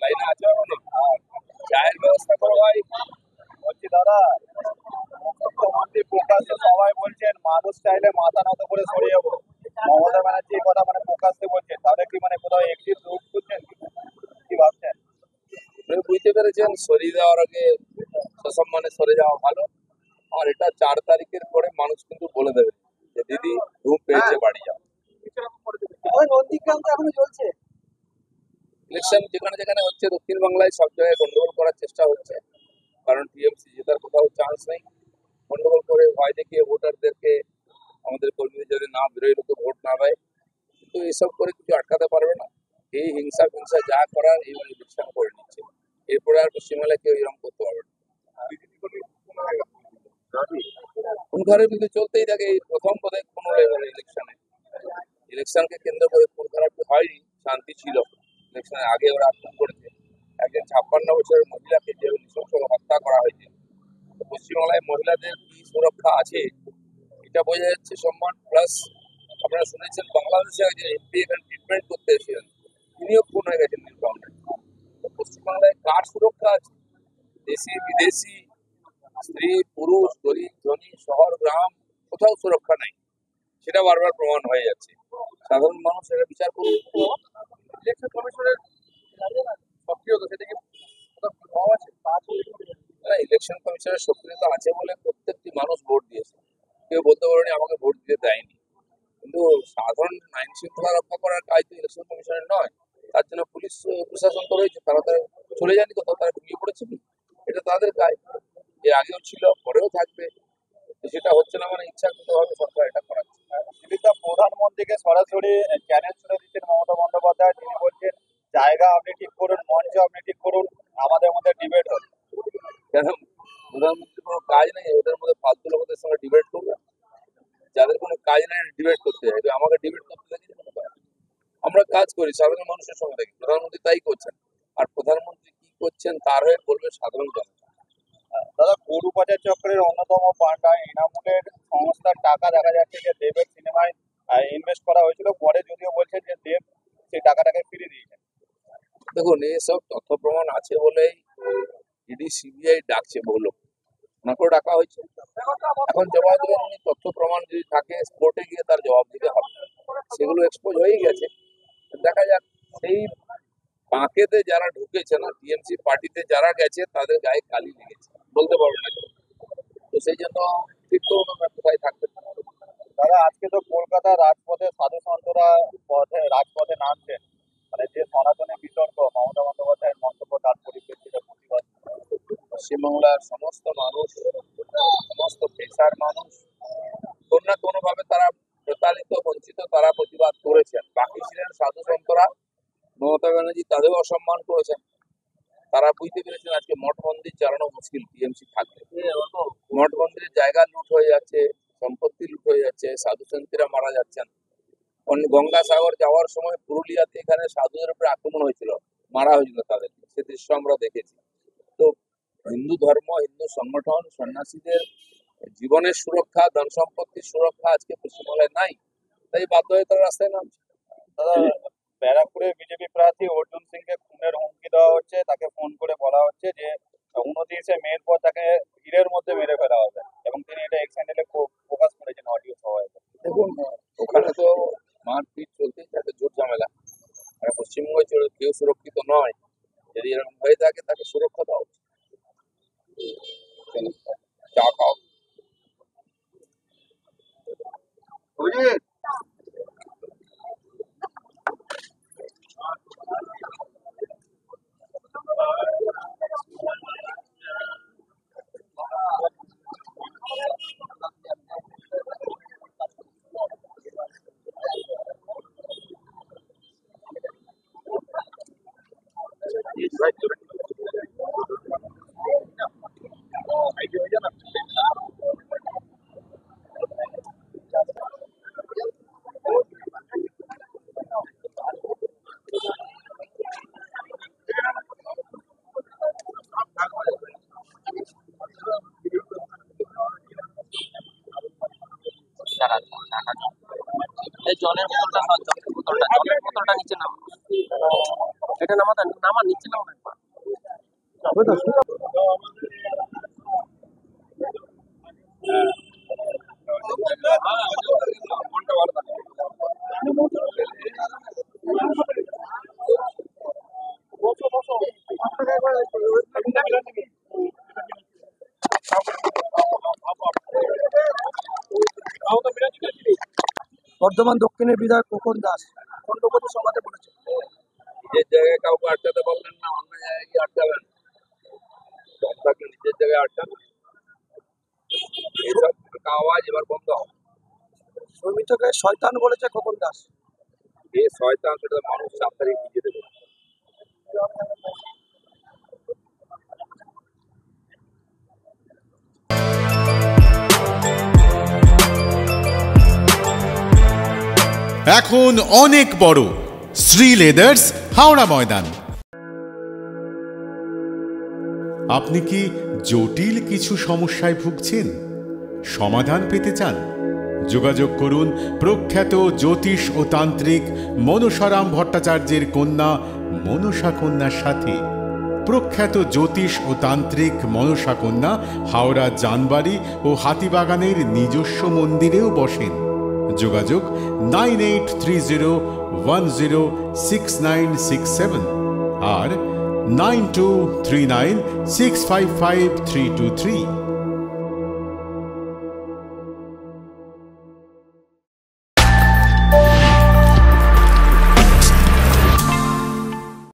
লাইনে আছে এখনো? চায়ের ব্যবস্থা করো ভাই। বলছি দাদা, মুখ্যমন্ত্রী প্রকাশ্যে সবাই বলছেন মানুষ চাইলে মাথা নত করে সরে যাবো। মমতা ব্যানার্জি এই কথা প্রকাশ্যে বলছেন, তাহলে কি কোথাও এক্সিট রুট করছেন? কি ভাবছেন? আপনি বুঝতে পেরেছেন, সরিয়ে দেওয়ার আগে সসম্মানে সরে যাওয়া ভালো। আর এটা 4 তারিখের পরে মানুষ কিন্তু বলে দেবে যে দিদি ঘুম পেয়েছে, বাড়ি যাও। ওই নন্দীগ্রাম তো এখনো চলছে। ইলেকশন যেখানে যেখানে হচ্ছে দক্ষিণ বাংলায় সব জায়গায় গন্ডগোল করার চেষ্টা হচ্ছে, কারণ টিএমসি জেতার কোথাও চান্স নেই। গন্ডগোল করে ভয় দেখিয়ে ভোটারদেরকে, আমাদের কর্মীদের যদি না বেরোয়, লোকে ভোট না দেয়, কিন্তু এসব করে কিছু আটকাতে পারবে না। এই হিংসা ফিংসা যা করার এইবার ইলেকশন করে নিচ্ছে, এরপরে আর পশ্চিমবাংলায় কেউ এরকম করতে পারবে না। কোন ঘরের কিন্তু চলতেই থাকে, এই প্রথম বোধহয় কোন ইলেকশনে, ইলেকশনকে কেন্দ্র করে খুন খারাপি হয়নি, শান্তি ছিল। ইলেকশনের আগে ওরা আক্রমণ করেছে, একজন 56 বছরের মহিলাকে যে নৃশংসভাবে হত্যা করা হয়েছে। তো পশ্চিমবাংলায় মহিলাদের কি সুরক্ষা আছে এটা বোঝা যাচ্ছে। সম্মান প্লাস, আপনারা শুনেছেন বাংলাদেশে একজন এমপি এখানে ট্রিটমেন্ট করতে এসেছিলেন, তিনিও খুন হয়ে গেছেন নীলফামারীতে। তো পশ্চিমবাংলায় কার সুরক্ষা আছে? দেশি বিদেশি, স্ত্রী পুরুষ, গরিব ধনী, শহর গ্রাম, কোথাও সুরক্ষা নাই। সেটা বারবার প্রমাণ হয়ে যাচ্ছে। সাধারণ মানুষ এটা বিচার করুন। ইলেকশন কমিশনের সক্রিয়তা, সেটা কি পাওয়া আছে? ইলেকশন কমিশনের সক্রিয়তা আছে বলে প্রত্যেকটি মানুষ ভোট দিয়েছে, কেউ বলতে পারেনি আমাকে ভোট দিতে দেয়নি। কিন্তু সাধারণ আইন শৃঙ্খলা রক্ষা করার কাজ তো ইলেকশন কমিশনের নয়। তার জন্য পুলিশ প্রশাসন তো রয়েছে, তারা তো চলে যায়নি কোথাও, তারা ঘুমিয়ে পড়েছে, এটা তাদের কাজ। এর আগেও ছিল, পরেও থাকবে। সেটা হচ্ছে না মানে ইচ্ছাকৃত ভাবে সরকার এটা করাচ্ছে। দিল্লিতে প্রধানমন্ত্রীকে সরাসরি চ্যালেঞ্জ করে দিচ্ছেন মমতা বন্দ্যোপাধ্যায়। তিনি বলছেন জায়গা আপনি ঠিক করুন, মঞ্চ আপনি ঠিক করুন, আমাদের মধ্যে ডিবেট হবে। কেন প্রধানমন্ত্রীর কোনো কাজ নেই? ওদের মধ্যে ফালতু লোকদের সঙ্গে ডিবেট করবে? যাদের কোনো কাজ নেই ডিবেট করতে যাবে, আমাকে ডিবেট করতে দেখি কোনো কাজ? আমরা কাজ করি সাধারণ মানুষের সঙ্গে দেখি, প্রধানমন্ত্রী তাই করছেন। আর প্রধানমন্ত্রী কি করছেন তার হয়ে বলবে সাধারণ জনতা। দাদা, গরু পাচার চক্রের অন্যতম পান্ডা এনামুলের সংস্থার টাকা দেখা যাচ্ছে যে দেবের সিনেমায় ইনভেস্ট করা হয়েছিল, পরে যদিও বলছেন যে দেব সেই টাকাটাকে ফিরিয়ে দিয়েছেন। দেখুন, এসব তথ্য প্রমাণ আছে বলেই ইডি সিবিআই ডাকছে, বহু লোক ওনাকেও ডাকা হয়েছে। এখন জবাব দেবেন উনি, তথ্য প্রমাণ যদি থাকে কোর্টে গিয়ে তার জবাব দিতে হবে। সেগুলো এক্সপোজ হয়ে গেছে, দেখা যাক। সেই বাঁকেতে যারা ঢুকেছে না, টিএমসি পার্টিতে যারা গেছে তাদের গায়ে কালি লেগেছে, বলতে পারবে না কেউ। তো সেই জন্য ঠিক করুন আমরা কোথায় থাকতে। দাদা, আজকে তো কলকাতা রাজপথে সাধু সন্তরা রাজপথে নামছেন, যে সনাতনী বিতর্ক, মমতা বন্দ্যোপাধ্যায়ের মন্তব্য, তার পরিপ্রেক্ষিতে প্রতিবাদ। পশ্চিমবাংলার সমস্ত মানুষ, সমস্ত পেশার মানুষ, কোনো না কোনো ভাবে তারা প্রতারিত, বঞ্চিত, তারা প্রতিবাদ করেছেন। বাকি ছিলেন সাধু সন্তরা, মমতা ব্যানার্জি তাদেরও অসম্মান করেছেন। তারা বুঝতে পেরেছেন আজকে মঠ মন্দির চালানো মুশকিল টিএমসি থাকলে। মঠ মন্দিরের জায়গা লুট হয়ে যাচ্ছে, সম্পত্তি লুট হয়ে যাচ্ছে, সাধু সন্তীরা মারা যাচ্ছেন। গঙ্গাসাগর যাওয়ার সময় পুরুলিয়াতে এখানে সাধুদের উপরে আক্রমণ হয়েছিল, মারা হয়েছিল তাদেরকে, সে দৃশ্য আমরা দেখেছি। তো হিন্দু ধর্ম, হিন্দু সংগঠন, সন্ন্যাসীদের জীবনের সুরক্ষা, ধন সম্পত্তির সুরক্ষা আজকে পশ্চিমবাংলায় নাই, তাই বাধ্য হয়ে তারা রাস্তায় নামছে। দাদা, ব্যারাকপুরে বিজেপি প্রার্থী অর্জুন সিংকে খুনের হুমকি দেওয়া হচ্ছে, তাকে ফোন করে বলা হচ্ছে যে 29শে মের পর তাকে ভিড়ের মধ্যে মেরে ফেলা হবে, এবং তিনি এটা এক্স হ্যান্ডেলে প্রকাশ করেছেন অডিও সভায়। দেখুন, ওখানে তো মারপিট চলতেই থাকে, জোর ঝামেলা। পশ্চিমবঙ্গে কেউ সুরক্ষিত নয়, যদি এরকম হয়ে থাকে তাকে সুরক্ষা দাও। চা খাও। এই জলের বোতলটা নিচে নাও। এটা নামা নিচে নাও না মনটা ভালো থাকে। বর্ধমান দক্ষিণের বিধায়ক খোকন দাস খণ্ডপতি সভাতে বলেছেন, নিজের জায়গায় কাউকে আটকাতে পারলেন না, অন্য জায়গায় গিয়ে আটকাবেন। দম থাকলে নিজের জায়গায় আটকান। এইসব আওয়াজ এবার বন্ধ হবে। সৌমিত্রকে শয়তান বলেছে খোকন দাস। এই শয়তান সেটা মানুষ 4 তারিখ বুঝিয়ে দেবে। এখন অনেক বড় শ্রী লেদার্স হাওড়া ময়দান। আপনি কি জটিল কিছু সমস্যায় ভুগছেন, সমাধান পেতে চান? যোগাযোগ করুন প্রখ্যাত জ্যোতিষ ও তান্ত্রিক মনসারাম ভট্টাচার্যের কন্যা মনসা কন্যার সাথে। প্রখ্যাত জ্যোতিষ ও তান্ত্রিক মনসা কন্যা হাওড়া জানবাড়ি ও হাতিবাগানের নিজস্ব মন্দিরেও বসেন। যোগাযোগ 9830106967 আর 9239655323।